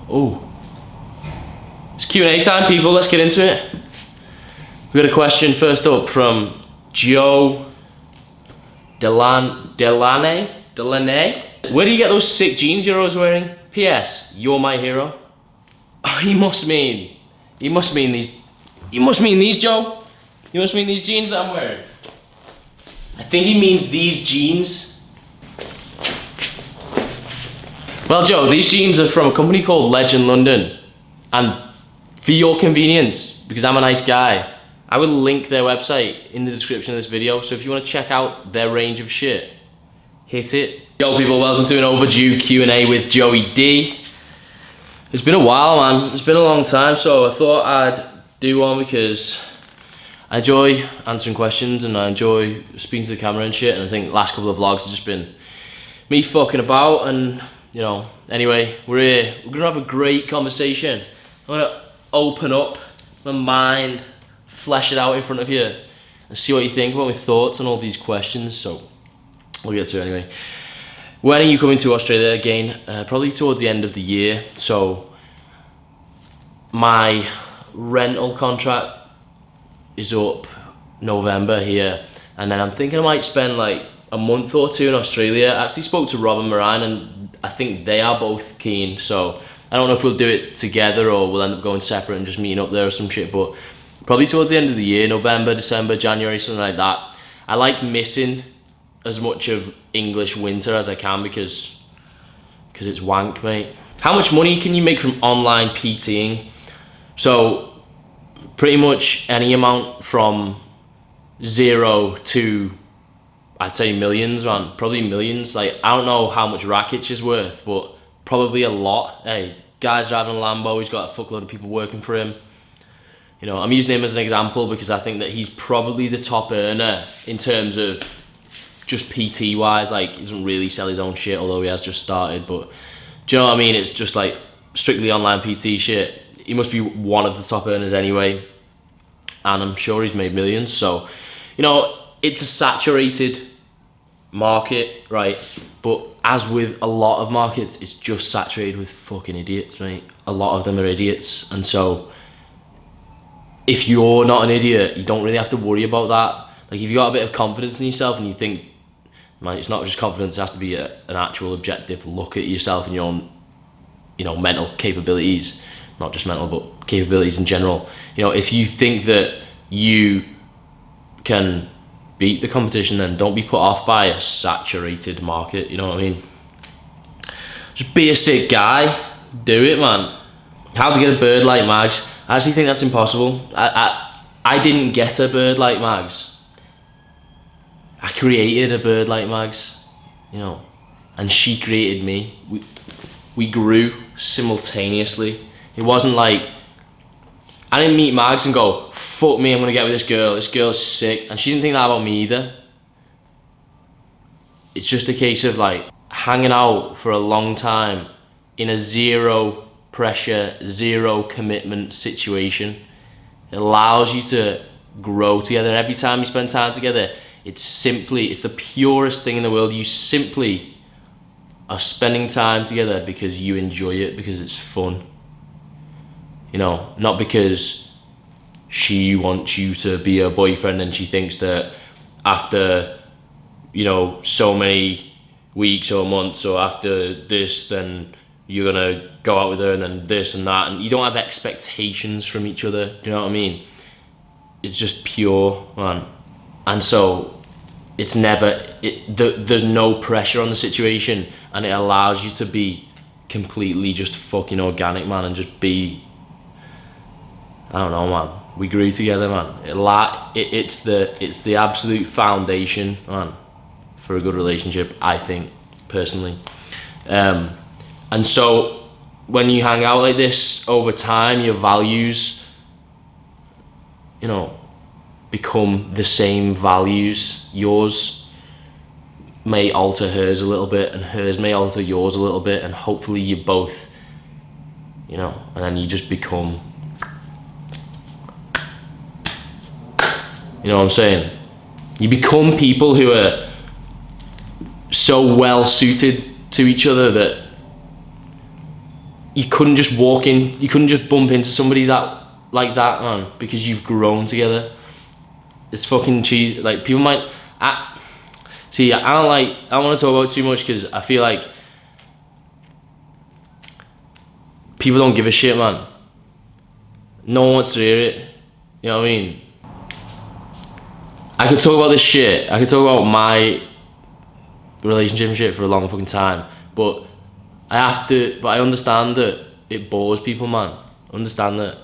Oh, it's Q&A time, people. Let's get into it. We got a question first up from Joe Delaney. Where do you get those sick jeans you're always wearing? P.S. You're my hero. Oh, he must mean these, Joe. He must mean these jeans that I'm wearing. I think he means these jeans. Well, Joe, these jeans are from a company called Legend London, and for your convenience, because I'm a nice guy, I will link their website in the description of this video, so if you want to check out their range of shit, hit it. Yo people, welcome to an overdue Q&A with Joey D. It's been a while, man. It's been a long time, so I thought I'd do one because I enjoy answering questions and I enjoy speaking to the camera and shit, and I think the last couple of vlogs have just been me fucking about, and you know, anyway, we're here. We're gonna have a great conversation. I'm gonna open up my mind, flesh it out in front of you, and see what you think about my thoughts on all these questions, so we'll get to it anyway. When are you coming to Australia again? Probably towards the end of the year. So my rental contract is up November here, and then I'm thinking I might spend like a month or two in Australia. I actually spoke to Rob and Moran, and I think they are both keen, so I don't know if we'll do it together or we'll end up going separate and just meeting up there or some shit, but probably towards the end of the year, November, December, January, something like that. I like missing as much of English winter as I can because it's wank, mate. How much money can you make from online PTing? So pretty much any amount from 0 to, I'd say millions, man. Probably millions. Like, I don't know how much Rakic is worth, but probably a lot. Hey, guy's driving a Lambo, he's got a fuckload of people working for him. You know, I'm using him as an example because I think that he's probably the top earner in terms of just PT wise. Like, he doesn't really sell his own shit, although he has just started, but do you know what I mean? It's just like strictly online PT shit. He must be one of the top earners anyway, and I'm sure he's made millions. So, you know, it's a saturated market, right? But as with a lot of markets, it's just saturated with fucking idiots, mate. A lot of them are idiots, and so if you're not an idiot, you don't really have to worry about that. Like, if you got a bit of confidence in yourself and you think, man, it's not just confidence, it has to be an actual objective look at yourself and your own, you know, mental capabilities, not just mental, but capabilities in general. You know, if you think that you can beat the competition, then don't be put off by a saturated market, you know what I mean? Just be a sick guy, do it, man. How to get a bird like Mags? I actually think that's impossible. I didn't get a bird like Mags. I created a bird like Mags, you know, and she created me. We grew simultaneously. It wasn't like, I didn't meet Mags and go, fuck me, I'm gonna get with this girl's sick, and she didn't think that about me either. It's just a case of like hanging out for a long time in a zero pressure, zero commitment situation. It allows you to grow together, and every time you spend time together, it's the purest thing in the world. You simply are spending time together because you enjoy it, because it's fun. You know, not because she wants you to be her boyfriend and she thinks that after, you know, so many weeks or months or after this, then you're gonna go out with her and then this and that, and you don't have expectations from each other. Do you know what I mean? It's just pure, man. And so it's never, there's no pressure on the situation, and it allows you to be completely just fucking organic, man, and just be, I don't know, man. We grew together, man. It's the absolute foundation, man, for a good relationship, I think, personally. And so when you hang out like this over time, your values, you know, become the same values. Yours may alter hers a little bit, and hers may alter yours a little bit, and hopefully you both, you know, and then you just become, you know what I'm saying? You become people who are so well suited to each other that you couldn't just walk in, you couldn't just bump into somebody like that, man, because you've grown together. It's fucking cheesy. Like, people might, I don't want to talk about it too much because I feel like people don't give a shit, man. No one wants to hear it. You know what I mean? I could talk about this shit. I could talk about my relationship and shit for a long fucking time, but I understand that it bores people, man. I understand that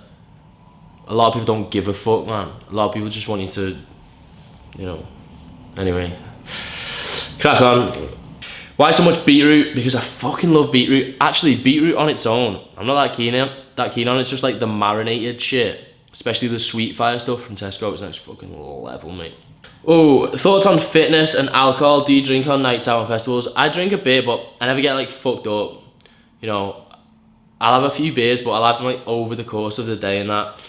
a lot of people don't give a fuck, man. A lot of people just want you to, you know. Anyway, crack on. Why so much beetroot? Because I fucking love beetroot. Actually, beetroot on its own, I'm not that keen on. It's just like the marinated shit, especially the sweet fire stuff from Tesco. It's next fucking level, mate. Oh, thoughts on fitness and alcohol. Do you drink on nights out and festivals? I drink a bit, but I never get like fucked up. You know, I'll have a few beers, but I'll have them like over the course of the day and that.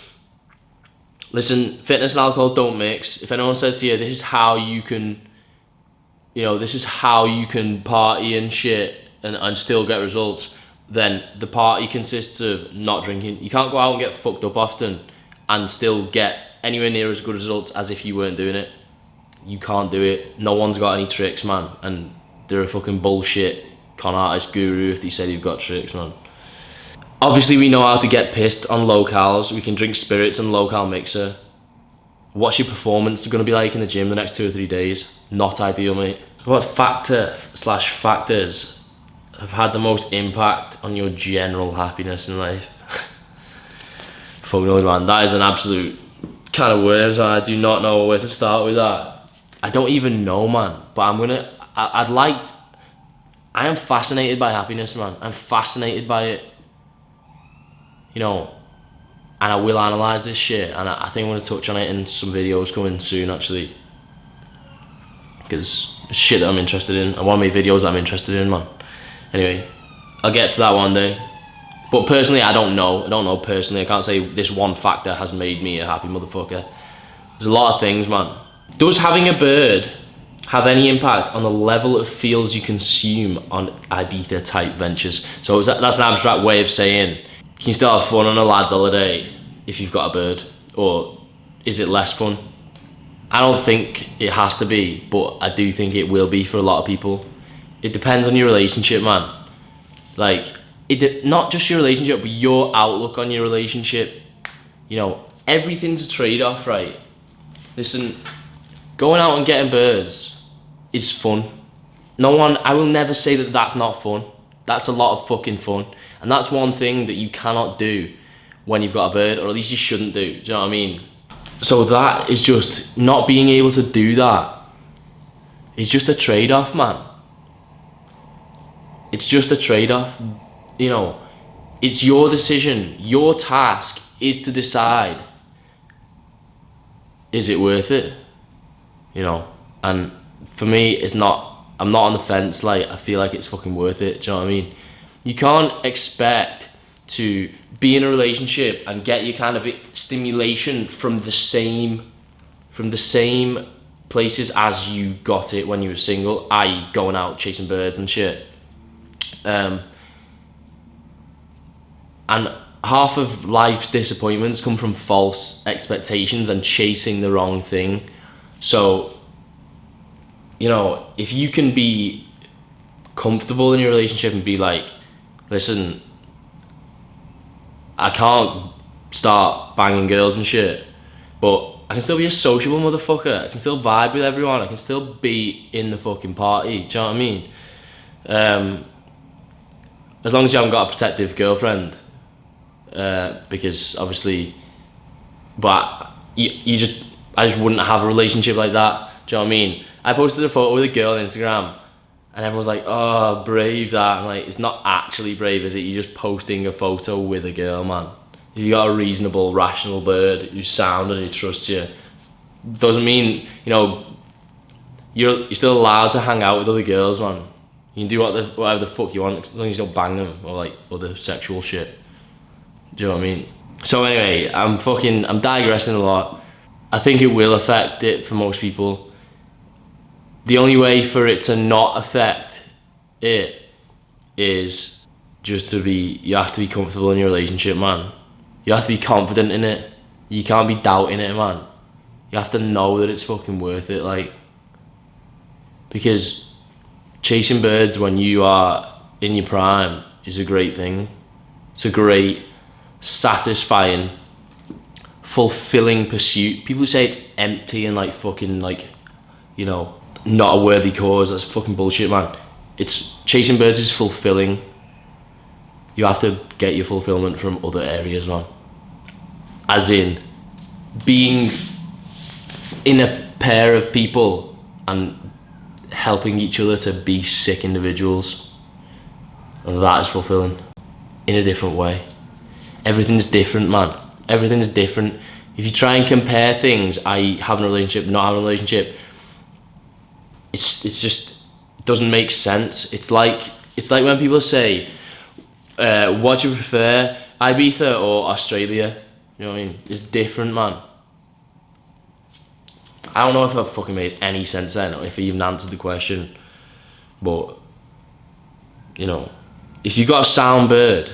Listen, fitness and alcohol don't mix. If anyone says to you, this is how you can party and shit and still get results, then the party consists of not drinking. You can't go out and get fucked up often and still get anywhere near as good results as if you weren't doing it. You can't do it. No one's got any tricks, man. And they're a fucking bullshit con artist guru if they say you've got tricks, man. Obviously, we know how to get pissed on locals. We can drink spirits and local mixer. What's your performance going to be like in the gym the next 2 or 3 days? Not ideal, mate. What factors have had the most impact on your general happiness in life? Fuck knows, man. That is an absolute kind of words. I do not know where to start with that. I don't even know, man. But I am fascinated by happiness, man. I'm fascinated by it. You know, and I will analyse this shit, and I think I'm going to touch on it in some videos coming soon, actually. Because it's shit that I'm interested in. I want to make videos that I'm interested in, man. Anyway, I'll get to that one day. But personally, I don't know personally. I can't say this one factor has made me a happy motherfucker. There's a lot of things, man. Does having a bird have any impact on the level of feels you consume on Ibiza type ventures? So that's an abstract way of saying, can you still have fun on a lad's holiday if you've got a bird? Or is it less fun? I don't think it has to be, but I do think it will be for a lot of people. It depends on your relationship, man. Like, not just your relationship, but your outlook on your relationship. You know, everything's a trade-off, right? Listen, going out and getting birds is fun. I will never say that that's not fun. That's a lot of fucking fun. And that's one thing that you cannot do when you've got a bird, or at least you shouldn't do. Do you know what I mean? So that is just, not being able to do that is just a trade-off, man. It's just a trade-off. You know, it's your decision. Your task is to decide, is it worth it? You know, and for me, it's not. I'm not on the fence. Like, I feel like it's fucking worth it. Do you know what I mean? You can't expect to be in a relationship and get your kind of stimulation from the same places as you got it when you were single, i.e. going out chasing birds and shit. And half of life's disappointments come from false expectations and chasing the wrong thing. So, you know, if you can be comfortable in your relationship and be like, listen, I can't start banging girls and shit, but I can still be a sociable motherfucker. I can still vibe with everyone. I can still be in the fucking party. Do you know what I mean? As long as you haven't got a protective girlfriend, because obviously, but I just wouldn't have a relationship like that. Do you know what I mean? I posted a photo with a girl on Instagram, and everyone's like, oh, brave that. I'm like, it's not actually brave, is it? You're just posting a photo with a girl, man. If you got a reasonable, rational bird who's sound and who trusts you, doesn't mean, you know, you're still allowed to hang out with other girls, man. You can do whatever the fuck you want, as long as you don't bang them or like other sexual shit. Do you know what I mean? So anyway, I'm digressing a lot. I think it will affect it for most people. The only way for it to not affect it is you have to be comfortable in your relationship, man. You have to be confident in it. You can't be doubting it, man. You have to know that it's fucking worth it, like, because chasing birds when you are in your prime is a great thing. It's a great, satisfying, fulfilling pursuit. People say it's empty and like fucking like, you know, not a worthy cause. That's fucking bullshit, man. Chasing birds is fulfilling. You have to get your fulfillment from other areas, man. As in being in a pair of people and helping each other to be sick individuals. And that is fulfilling in a different way. Everything's different, man. Everything's different. If you try and compare things, i.e. having a relationship, not having a relationship, it's just, it doesn't make sense. It's like when people say, what do you prefer, Ibiza or Australia? You know what I mean? It's different, man. I don't know if I've fucking made any sense then, or if I even answered the question. But, you know, if you got a sound bird,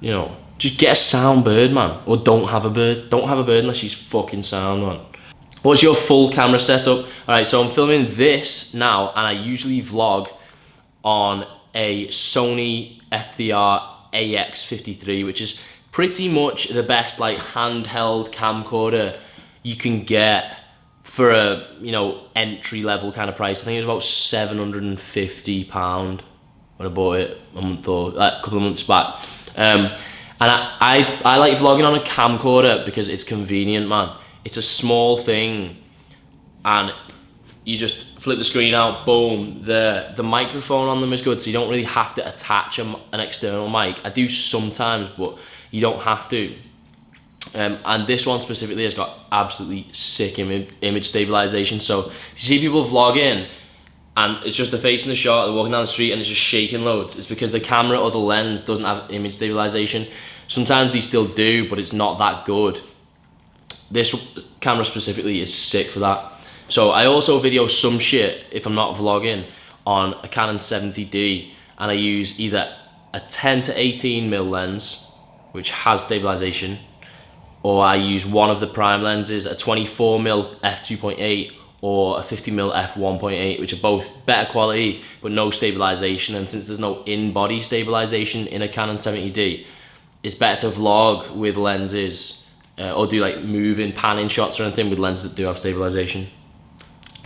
you know, just get a sound bird, man. Or don't have a bird. Don't have a bird unless she's fucking sound, man. What's your full camera setup? Alright, so I'm filming this now, and I usually vlog on a Sony FDR AX53, which is pretty much the best like handheld camcorder you can get for a, you know, entry level kind of price. I think it was about £750 when I bought it a couple of months back. And I like vlogging on a camcorder because it's convenient, man. It's a small thing, and you just flip the screen out, boom. The microphone on them is good, so you don't really have to attach an external mic. I do sometimes, but you don't have to. And this one specifically has got absolutely sick image stabilization. So if you see people vlogging and it's just the face in the shot, they're walking down the street and it's just shaking loads, it's because the camera or the lens doesn't have image stabilization. Sometimes they still do, but it's not that good. This camera specifically is sick for that. So I also video some shit if I'm not vlogging on a Canon 70D, and I use either a 10 to 18mm lens, which has stabilization, or I use one of the prime lenses, a 24mm f2.8 or a 50mm f1.8, which are both better quality but no stabilization. And since there's no in-body stabilization in a Canon 70D, it's better to vlog with lenses or do like moving, panning shots or anything with lenses that do have stabilization.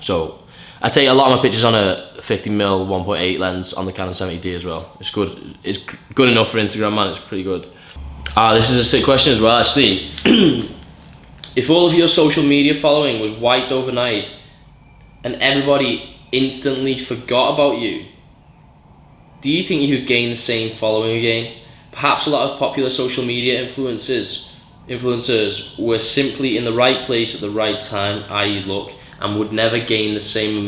So I take a lot of my pictures on a 50mm 1.8 lens on the Canon 70D as well. It's good. It's good enough for Instagram, man. It's pretty good. This is a sick question as well, actually. If all of your social media following was wiped overnight and everybody instantly forgot about you, do you think you could gain the same following again? Perhaps a lot of popular social media influencers were simply in the right place at the right time, i.e. luck, and would never gain the same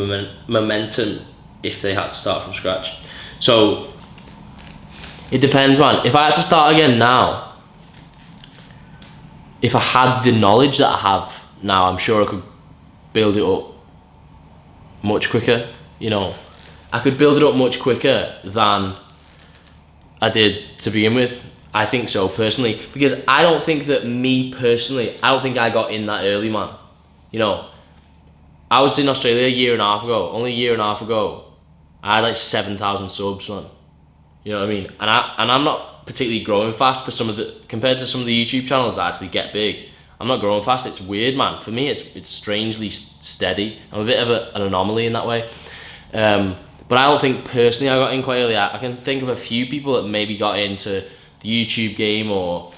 momentum if they had to start from scratch. So it depends, man. If I had to start again now, if I had the knowledge that I have now, I'm sure I could build it up much quicker. You know, I could build it up much quicker than I did to begin with. I think so, personally, because I don't think that I got in that early, man. You know, I was in Australia only a year and a half ago, I had like 7,000 subs, man. You know what I mean? And I'm not particularly growing fast compared to some of the YouTube channels that actually get big. I'm not growing fast. It's weird, man. For me, it's strangely steady. I'm a bit of an anomaly in that way. But I don't think personally I got in quite early. I can think of a few people that maybe got into the YouTube game, or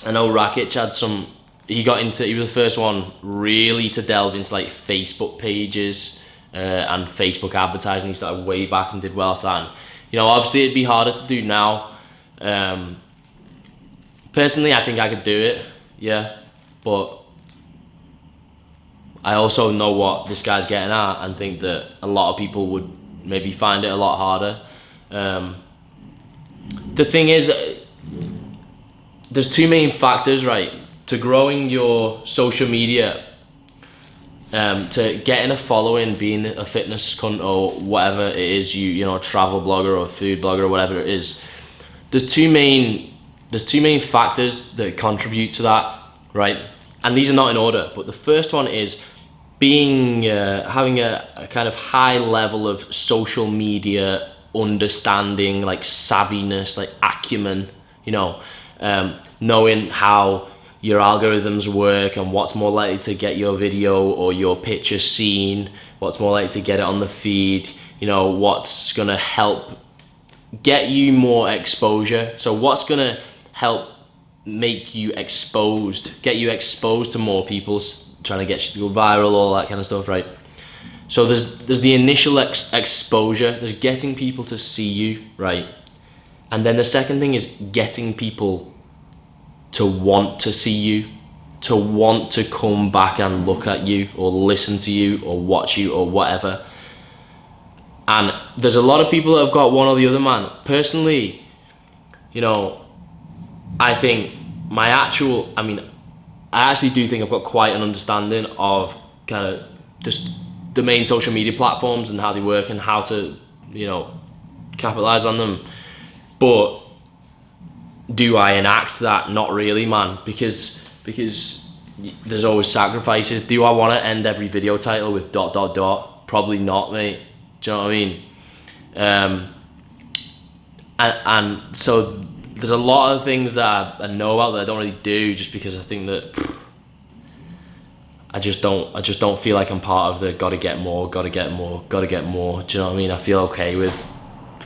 I know Rakic had some. He was the first one really to delve into like Facebook pages and Facebook advertising. He started way back and did well with that. And, you know, obviously it'd be harder to do now. Personally, I think I could do it, yeah, but I also know what this guy's getting at and think that a lot of people would maybe find it a lot harder. The thing is, there's two main factors, right, to growing your social media to getting a following, being a fitness cunt or whatever it is, you know, a travel blogger or a food blogger or whatever it is, there's two main factors that contribute to that, right? And these are not in order, but the first one is being having a kind of high level of social media understanding, like savviness, like acumen, you know, knowing how your algorithms work and what's more likely to get your video or your picture seen, what's more likely to get it on the feed, you know, what's gonna help get you more exposure. So what's gonna help make you exposed, get you exposed to more people, trying to get you to go viral, all that kind of stuff, right? So there's the initial exposure, there's getting people to see you, right? And then the second thing is getting people to want to see you, to want to come back and look at you or listen to you or watch you or whatever. And there's a lot of people that have got one or the other, man. Personally, you know, I think I actually do think I've got quite an understanding of kind of just the main social media platforms and how they work and how to, you know, capitalize on them. But do I enact that? Not really, man, because there's always sacrifices. Do I want to end every video title with ... Probably not, mate. Do you know what I mean? And so there's a lot of things that I know about that I don't really do, just because I think that I just don't feel like I'm part of the gotta get more. Do you know what I mean? I feel okay with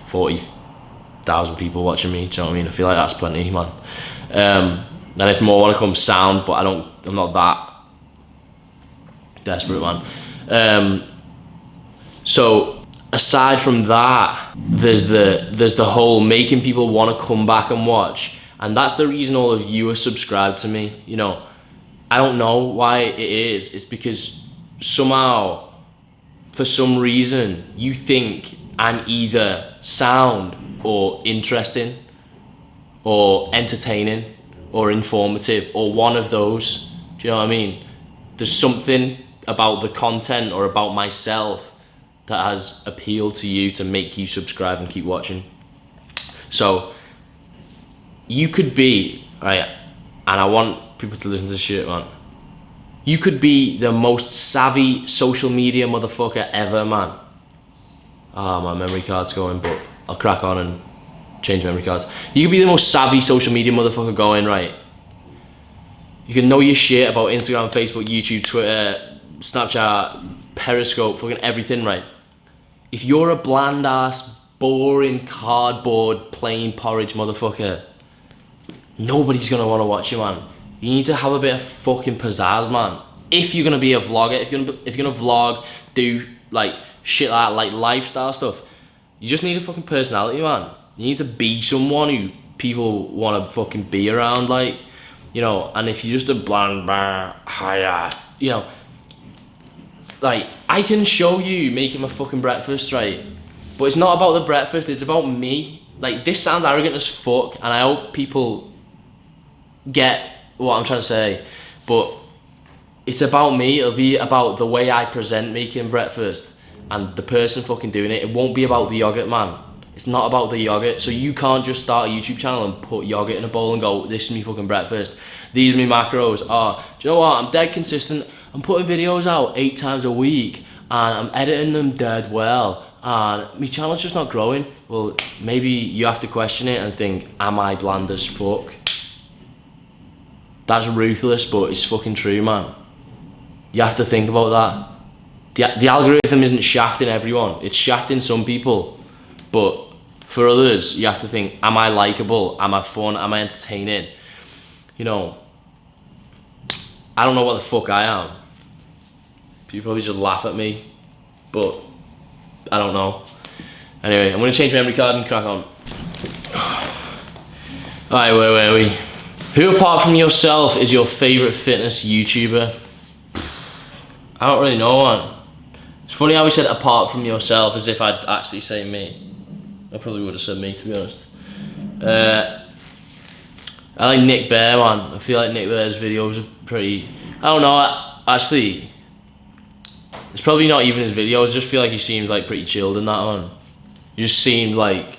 40,000 people watching me. Do you know what I mean? I feel like that's plenty, man. And if more want to come, sound, but I'm not that desperate, man. So aside from that, there's the whole making people want to come back and watch, and that's the reason all of you are subscribed to me. You know, I don't know why it is. It's because somehow, for some reason, you think I'm either sound or interesting or entertaining or informative or one of those. Do you know what I mean? There's something about the content or about myself that has appealed to you to make you subscribe and keep watching. So you could be, right, and I want people to listen to this shit, man. You could be the most savvy social media motherfucker ever, man. My memory card's going, but I'll crack on and change memory cards. You could be the most savvy social media motherfucker going, right? You can know your shit about Instagram, Facebook, YouTube, Twitter, Snapchat, Periscope, fucking everything, right? If you're a bland ass, boring, cardboard, plain porridge motherfucker, nobody's gonna wanna watch you, man. You need to have a bit of fucking pizzazz, man. If you're gonna be a vlogger, if you're gonna vlog, do like shit like lifestyle stuff, you just need a fucking personality, man. You need to be someone who people wanna fucking be around, like, you know. And if you're just a bland, you know, like, I can show you making my fucking breakfast, right? But it's not about the breakfast, it's about me. Like, this sounds arrogant as fuck, and I hope people get what I'm trying to say, but it's about me. It'll be about the way I present making breakfast and the person fucking doing it. It won't be about the yogurt, man. It's not about the yogurt. So you can't just start a YouTube channel and put yogurt in a bowl and go, this is me fucking breakfast, these are me macros. Do you know what? I'm dead consistent. I'm putting videos out 8 times a week and I'm editing them dead well, and my channel's just not growing. Well, maybe you have to question it and think, am I bland as fuck? That's ruthless, but it's fucking true, man. You have to think about that. The algorithm isn't shafting everyone. It's shafting some people. But for others, you have to think, am I likable? Am I fun? Am I entertaining? You know, I don't know what the fuck I am. People probably just laugh at me, but I don't know. Anyway, I'm gonna change my memory card and crack on. Alright, where are we? Who apart from yourself is your favourite fitness YouTuber? I don't really know one. It's funny how we said apart from yourself as if I'd actually say me. I probably would have said me, to be honest. I like Nick Bear, man. I feel like Nick Bear's videos are pretty... I don't know, actually... It's probably not even his videos. I just feel like he seems like pretty chilled in that one. He just seemed like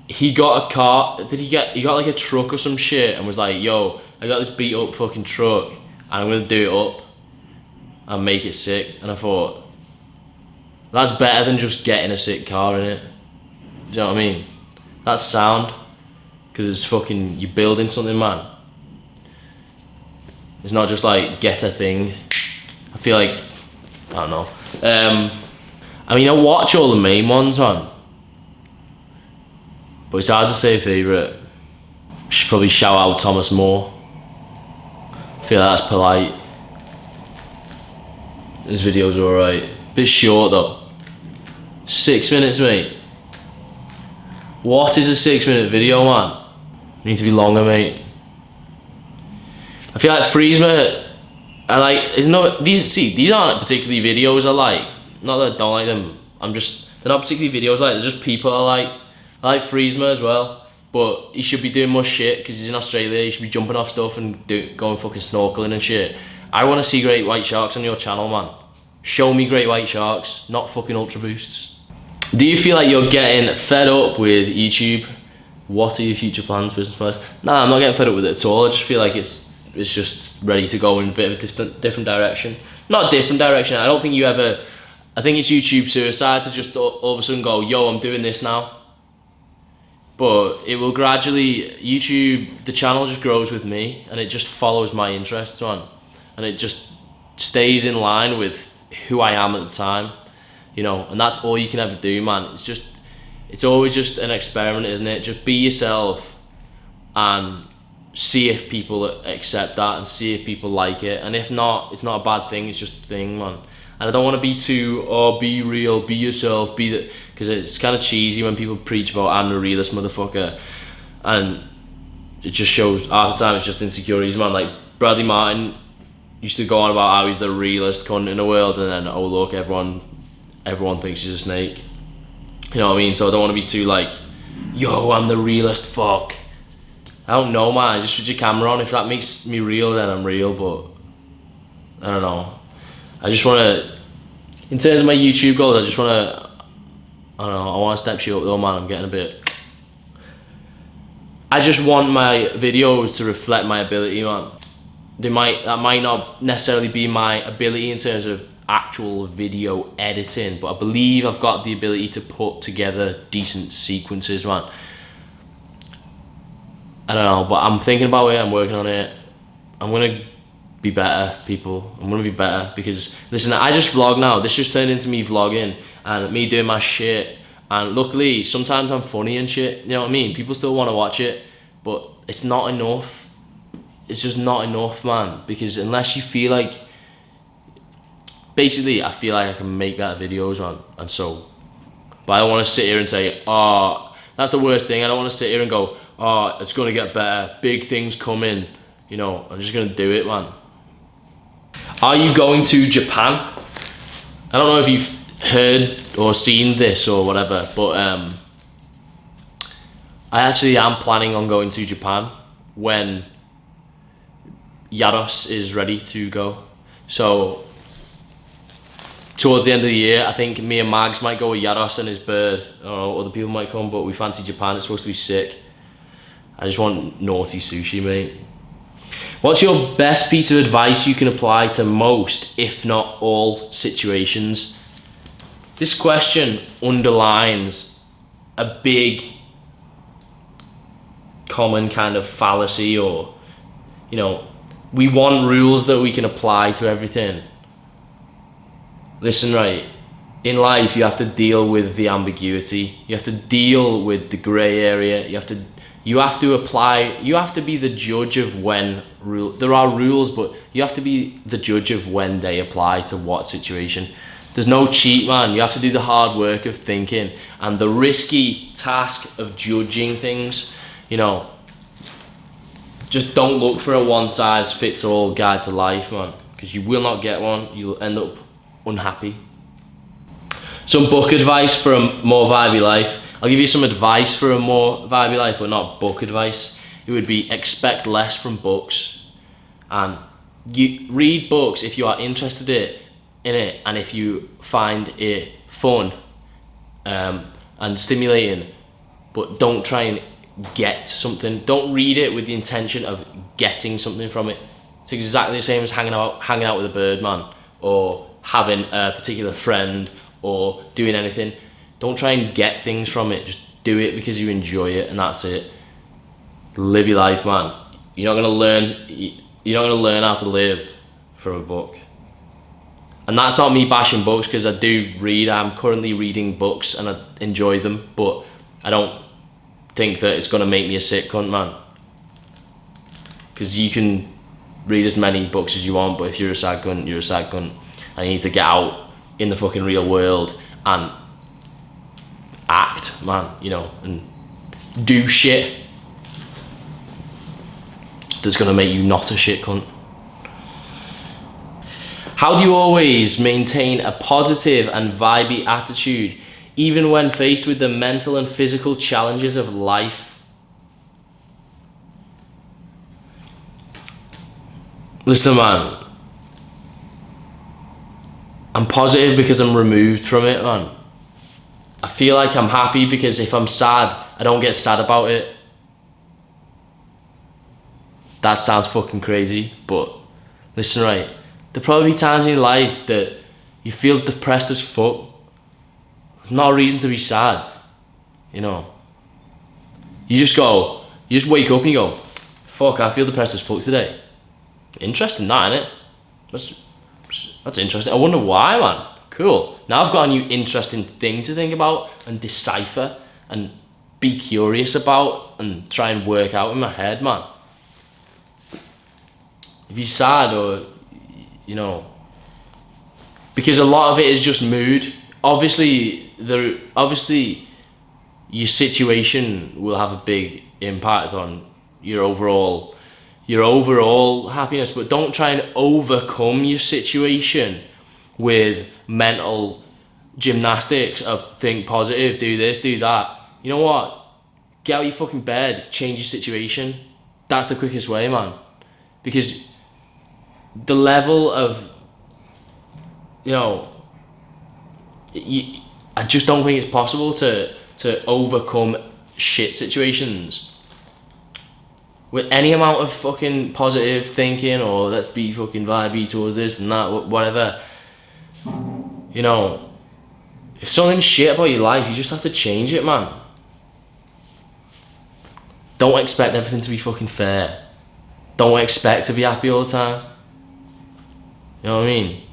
he got a car. He got like a truck or some shit and was like, yo, I got this beat up fucking truck and I'm gonna do it up and make it sick. And I thought, that's better than just getting a sick car in it. Do you know what I mean? That's sound. Because it's fucking, you're building something, man. It's not just like, get a thing. I feel like, I don't know. I mean, I watch all the main ones, man. But it's hard to say favourite. Should probably shout out Thomas More. I feel like that's polite. His video's alright. Bit short though. 6 minutes, mate. What is a 6 minute video, man? Need to be longer, mate. I feel like Friesma, these aren't particularly videos I like. Not that I don't like them. They're not particularly videos I like. They're just people I like. I like Friesma as well, but he should be doing more shit because he's in Australia. He should be jumping off stuff and going fucking snorkeling and shit. I want to see great white sharks on your channel, man. Show me great white sharks, not fucking ultra boosts. Do you feel like you're getting fed up with YouTube? What are your future plans, business-wise? Nah, I'm not getting fed up with it at all. I just feel like it's just ready to go in a bit of a different direction. Not a different direction. I don't think you ever. I think it's YouTube suicide to just all of a sudden go, yo, I'm doing this now. But it will gradually, YouTube, the channel just grows with me and it just follows my interests, man. And it just stays in line with who I am at the time, you know, and that's all you can ever do, man. It's always just an experiment, isn't it? Just be yourself and see if people accept that and see if people like it. And if not, it's not a bad thing, it's just a thing, man. And I don't want to be too, be real, be yourself, because it's kind of cheesy when people preach about I'm the realest motherfucker. And it just shows, half the time it's just insecurities, man. Like Bradley Martin used to go on about how he's the realest cunt in the world, and then, oh look, everyone thinks he's a snake. You know what I mean? So I don't want to be too like, yo, I'm the realest fuck. I don't know, man. Just put your camera on. If that makes me real, then I'm real, but I don't know. I just want to, in terms of my YouTube goals, I just want to, I don't know, I want to step shit up though, man. I'm getting a bit, I just want my videos to reflect my ability, man. That might not necessarily be my ability in terms of actual video editing, but I believe I've got the ability to put together decent sequences, man. I don't know, but I'm thinking about it, I'm working on it. I'm gonna be better, people. I'm gonna be better because, listen, I just vlog now. This just turned into me vlogging and me doing my shit. And luckily, sometimes I'm funny and shit, you know what I mean? People still wanna watch it, but it's not enough. It's just not enough, man, because unless you feel like, basically, I feel like I can make better videos, man, and so, but I don't want to sit here and say, oh, that's the worst thing. I don't want to sit here and go, oh, it's going to get better, big things coming, you know, I'm just going to do it, man. Are you going to Japan? I don't know if you've heard or seen this or whatever, but I actually am planning on going to Japan when Yaros is ready to go. So towards the end of the year, I think me and Mags might go with Yaros and his bird. I don't know, other people might come, but we fancy Japan. It's supposed to be sick. I just want naughty sushi, mate. What's your best piece of advice you can apply to most, if not all, situations? This question underlines a big common kind of fallacy, or, you know, we want rules that we can apply to everything. Listen, right, in life you have to deal with the ambiguity. You have to deal with the grey area. You have to apply, you have to be the judge of when there are rules, but you have to be the judge of when they apply to what situation. There's no cheat, man. You have to do the hard work of thinking and the risky task of judging things, you know. Just don't look for a one-size-fits-all guide to life, man, because you will not get one. You'll end up unhappy. Some book advice for a more vibey life. I'll give you some advice for a more vibey life, but not book advice. It would be expect less from books and You read books if you are interested in it, and if you find it fun and stimulating, but don't try and get something. Don't read it with the intention of getting something from it. It's exactly the same as hanging out with a bird, man, or having a particular friend, or doing anything. Don't try and get things from it. Just do it because you enjoy it, and that's it. Live your life, man. You're not gonna learn how to live from a book. And that's not me bashing books, because I do read. I'm currently reading books and I enjoy them, but I don't think that it's gonna make me a sick cunt, man. Because you can read as many books as you want, but if you're a sad cunt, you're a sad cunt. And you need to get out in the fucking real world and act, man, you know, and do shit that's gonna make you not a shit cunt. How do you always maintain a positive and vibey attitude, even when faced with the mental and physical challenges of life? Listen, man, I'm positive because I'm removed from it, man. I feel like I'm happy because if I'm sad, I don't get sad about it. That sounds fucking crazy, but listen, right, there'll probably be times in your life that you feel depressed as fuck. There's not a reason to be sad, you know. You just wake up and you go, fuck, I feel depressed as fuck today. Interesting, that, innit? That's interesting. I wonder why, man. Cool. Now I've got a new interesting thing to think about and decipher and be curious about and try and work out in my head, man. If you're sad, or, you know, because a lot of it is just mood. Obviously your situation will have a big impact on your overall happiness, but don't try and overcome your situation with mental gymnastics of think positive, do this, do that. You know what? Get out of your fucking bed, change your situation. That's the quickest way, man. Because the level of, you know, I just don't think it's possible to overcome shit situations with any amount of fucking positive thinking, or let's be fucking vibey towards this and that, whatever. You know, if something's shit about your life, you just have to change it, man. Don't expect everything to be fucking fair. Don't expect to be happy all the time. You know what I mean?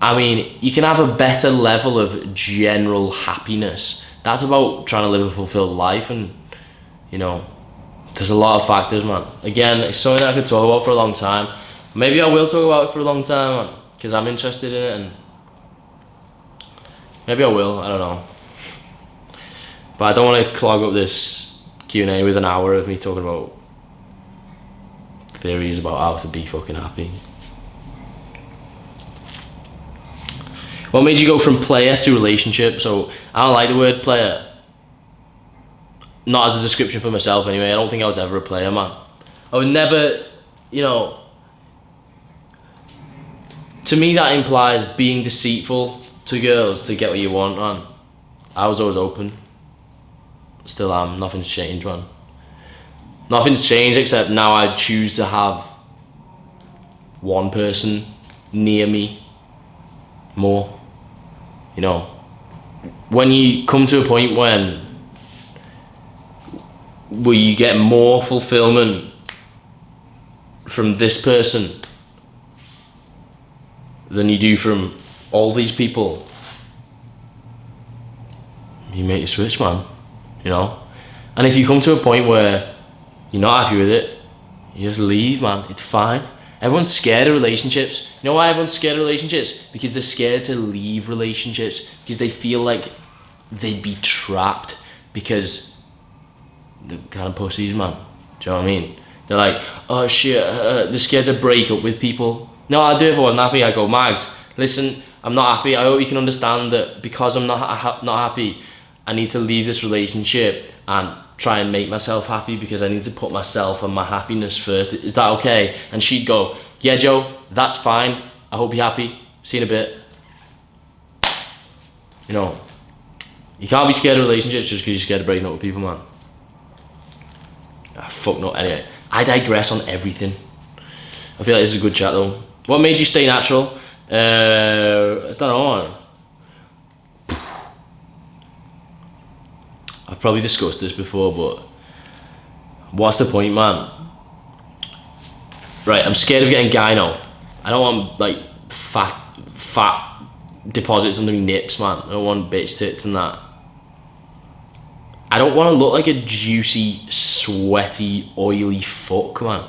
I mean, you can have a better level of general happiness. That's about trying to live a fulfilled life, and, you know, there's a lot of factors, man. Again, it's something I could talk about for a long time. Maybe I will talk about it for a long time, man, because I'm interested in it, and maybe I will, I don't know. But I don't want to clog up this Q&A with an hour of me talking about theories about how to be fucking happy. What made you go from player to relationship? So, I don't like the word player. Not as a description for myself anyway. I don't think I was ever a player, man. I would never, you know, to me that implies being deceitful to girls to get what you want, man. I was always open. Still am. Nothing's changed, man. Nothing's changed except now I choose to have one person near me more. You know, when you come to a point where you get more fulfillment from this person than you do from all these people, you make a switch, man, you know. And if you come to a point where you're not happy with it, you just leave, man. It's fine. Everyone's scared of relationships. You know why everyone's scared of relationships? Because they're scared to leave relationships, because they feel like they'd be trapped, because they're kind of pussies, man. Do you know what I mean? They're like, oh shit, they're scared to break up with people. No, I'd do it if I wasn't happy. I go, Mags, listen, I'm not happy. I hope you can understand that because I'm not happy, I need to leave this relationship and try and make myself happy because I need to put myself and my happiness first. Is that okay? And she'd go, yeah, Joe, that's fine. I hope you're happy. See you in a bit. You know, you can't be scared of relationships just because you're scared of breaking up with people, man. Fuck no. Anyway, I digress on everything. I feel like this is a good chat though. What made you stay natural? I don't know. I've probably discussed this before, but what's the point, man? Right, I'm scared of getting gyno. I don't want like fat deposits under my nips, man. I don't want bitch tits and that. I don't want to look like a juicy, sweaty, oily fuck, man.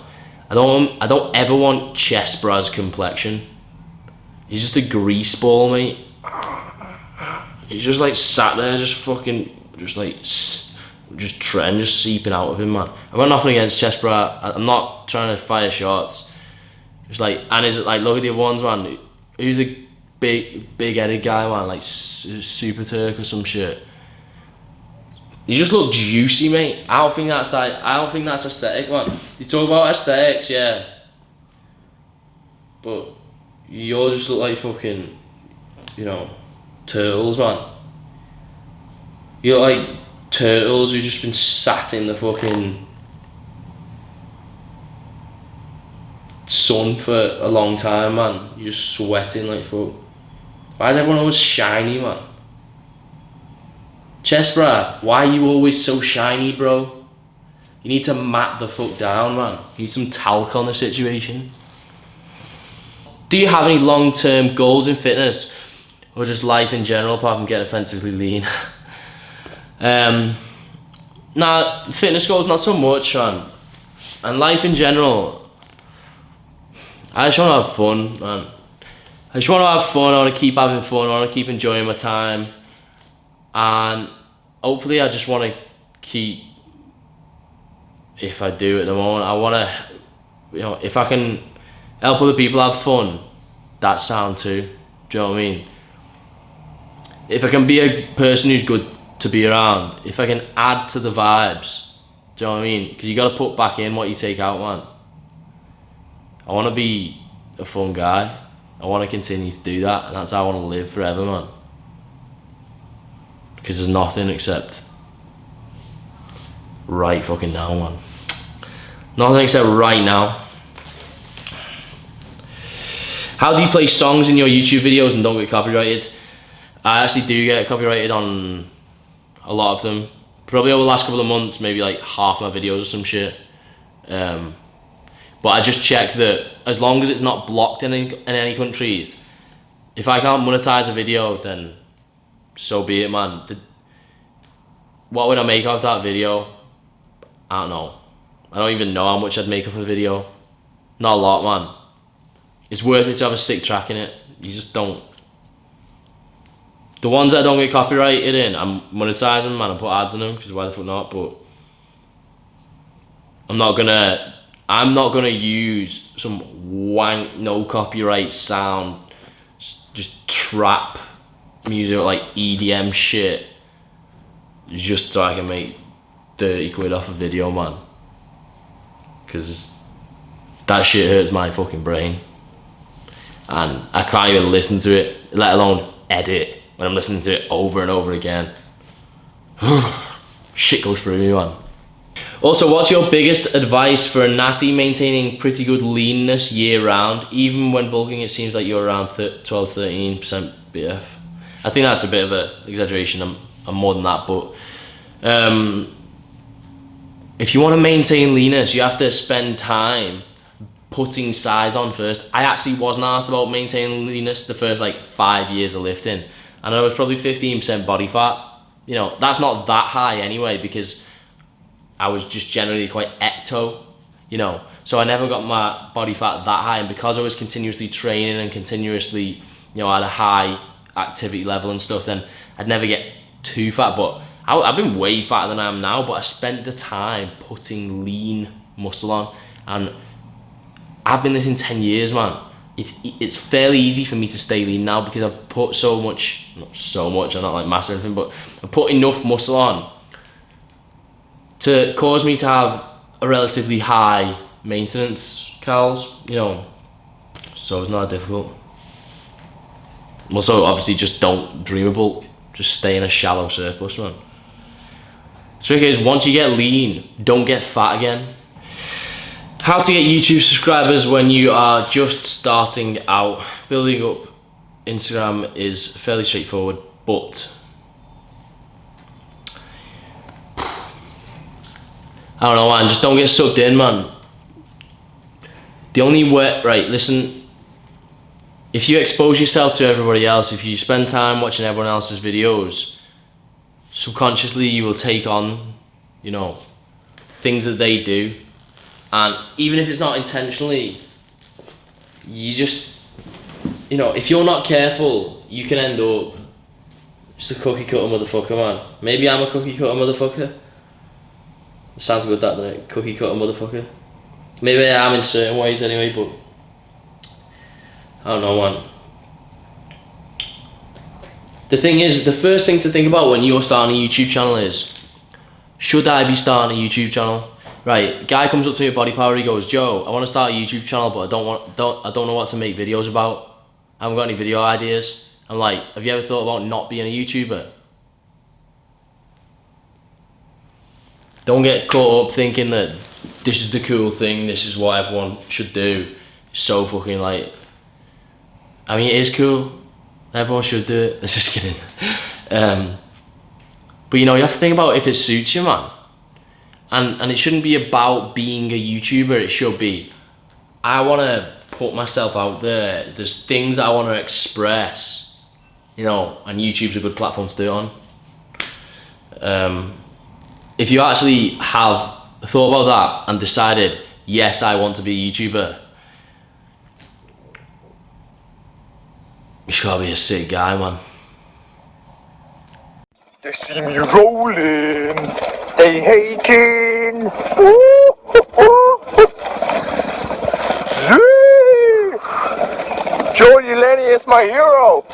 I don't ever want chest bras complexion. He's just a grease ball, mate. He's just like sat there, just fucking, just seeping out of him, man. I've got nothing against chest bra. I'm not trying to fire shots. Just like, and is it like, look at the other ones, man. Who's a big-headed guy, man? Like Super Turk or some shit. You just look juicy, mate. I don't think that's aesthetic, man. You talk about aesthetics, yeah. But you all just look like fucking, you know, turtles, man. You look like turtles who've just been sat in the fucking sun for a long time, man. You're just sweating like fuck. Why is everyone always shiny, man? Chest bra, why are you always so shiny, bro? You need to mat the fuck down, man. You need some talc on the situation. Do you have any long-term goals in fitness? Or just life in general, apart from getting offensively lean? Nah, fitness goals not so much, man. And life in general, I just want to have fun, man. I just want to have fun, I want to keep having fun, I want to keep enjoying my time. And hopefully I just want to keep, if I do at the moment, I want to, you know, if I can help other people have fun, that's sound too. Do you know what I mean? If I can be a person who's good to be around, if I can add to the vibes, do you know what I mean? Because you got to put back in what you take out, man. I want to be a fun guy. I want to continue to do that, and that's how I want to live forever, man. Because there's nothing except right fucking now, man. Nothing except right now. How do you play songs in your YouTube videos and don't get copyrighted? I actually do get copyrighted on a lot of them. Probably over the last couple of months, maybe like half my videos or some shit. But I just check that as long as it's not blocked in any countries, if I can't monetize a video, then so be it, man. What would I make off that video? I don't know. I don't even know how much I'd make off a video. Not a lot, man. It's worth it to have a sick track in it. You just don't. The ones that don't get copyrighted in, I'm monetizing them, man. I put ads in them, because why the fuck not? But I'm not gonna use some wank, no copyright sound, just trap music like EDM shit, just so I can make 30 quid off a video, man. Because that shit hurts my fucking brain. And I can't even listen to it, let alone edit, when I'm listening to it over and over again. Shit goes through me, man. Also, what's your biggest advice for a natty maintaining pretty good leanness year round? Even when bulking, it seems like you're around 12-13% BF. I think that's a bit of an exaggeration. I'm more than that, but if you want to maintain leanness, you have to spend time putting size on first. I actually wasn't asked about maintaining leanness the first like 5 years of lifting, and I was probably 15% body fat. You know, that's not that high anyway, because I was just generally quite ecto, you know, so I never got my body fat that high. And because I was continuously training and continuously, you know, at a high activity level and stuff, then I'd never get too fat. But I've been way fatter than I am now, but I spent the time putting lean muscle on, and I've been lifting 10 years, man. it's fairly easy for me to stay lean now because I've put so much, not so much, I'm not like massive or anything, but I've put enough muscle on to cause me to have a relatively high maintenance calories, you know, so it's not difficult. Also, obviously, just don't dream of bulk, just stay in a shallow surplus, man. The trick is, once you get lean, don't get fat again. How to get YouTube subscribers when you are just starting out. Building up Instagram is fairly straightforward, but I don't know, man, just don't get sucked in, man. The only way, right, listen, if you expose yourself to everybody else, if you spend time watching everyone else's videos, subconsciously you will take on, you know, things that they do. And even if it's not intentionally, you just, you know, if you're not careful, you can end up just a cookie cutter motherfucker, man. Maybe I'm a cookie cutter motherfucker. It sounds good, that, doesn't it? Cookie cutter motherfucker. Maybe I am in certain ways anyway, but I don't know, man. The thing is, the first thing to think about when you're starting a YouTube channel is, should I be starting a YouTube channel? Right, guy comes up to me with body power, he goes, Joe, I want to start a YouTube channel, but I don't know what to make videos about. I haven't got any video ideas. I'm like, have you ever thought about not being a YouTuber? Don't get caught up thinking that this is the cool thing, this is what everyone should do. It's so fucking like, I mean, it is cool. Everyone should do it. Just kidding. But you know, you have to think about if it suits you, man. And it shouldn't be about being a YouTuber, it should be, I want to put myself out there, there's things that I want to express, you know, and YouTube's a good platform to do it on. If you actually have thought about that and decided, yes, I want to be a YouTuber, you just gotta be a sick guy, man. They see me rolling, they hating. Ooh, ooh, ooh. Zee! Joe Delaney is my hero.